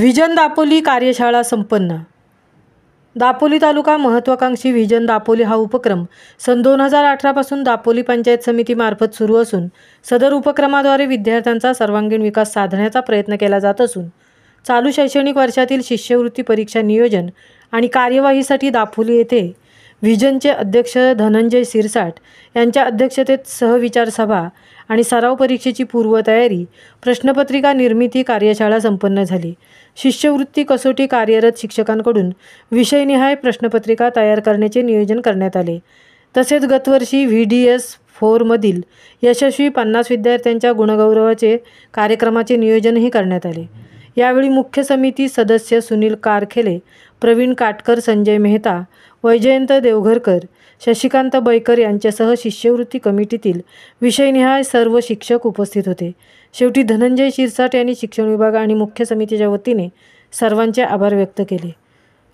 Vision Dapoli कार्यशाळा संपन्न। दापोली तालुका महत्त्वाकांक्षी व्हिजन दापोली हा उपक्रम सन 2018 पासून दापोली पंचायत समितीमार्फत सुरू असून सदर उपक्रमाद्वारे विद्यार्थ्यांचा सर्वांगीण विकास साधण्याचा प्रयत्न केला जात असून चालू शैक्षणिक वर्षातील शिष्यवृत्ती परीक्षा नियोजन आणि कार्यवाहीसाठी दापोली येथे व्हिजनचे अध्यक्ष धनंजय सिरसाट यांच्या अध्यक्षतेत सहविचार सभा आणि सराव परीक्षेची पूर्वतयारी प्रश्नपत्रिका निर्मिती कार्यशाळा संपन्न झाली। शिष्यवृत्ती कसोटी कार्यरत शिक्षकांकडून विषयनिहाय प्रश्नपत्रिका तयार करण्याचे नियोजन करण्यात आले। तसेच गतवर्षी VDS-4 मधील यशस्वी 50 विद्यार्थ्यांच्या गुणगौरवाचे कार्यक्रमाचे नियोजनही करण्यात आले। यावेळी मुख्य समिती सदस्य सुनील कारखेले, प्रवीण काटकर, संजय मेहता, वैजयंत देवघरकर, शशिकांत बैकर यांच्यासह शिष्यवृत्ती कमिटीतील विषयनिहाय सर्व शिक्षक उपस्थित होते। शेवटी धनंजय सिरसाट यांनी शिक्षण विभाग आणि मुख्य समितीच्या वतीने सर्वांचे आभार व्यक्त केले।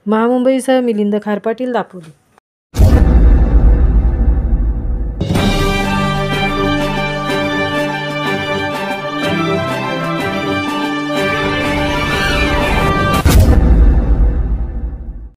महामुंबईसह मिलिंद खारपाटील, दापोली।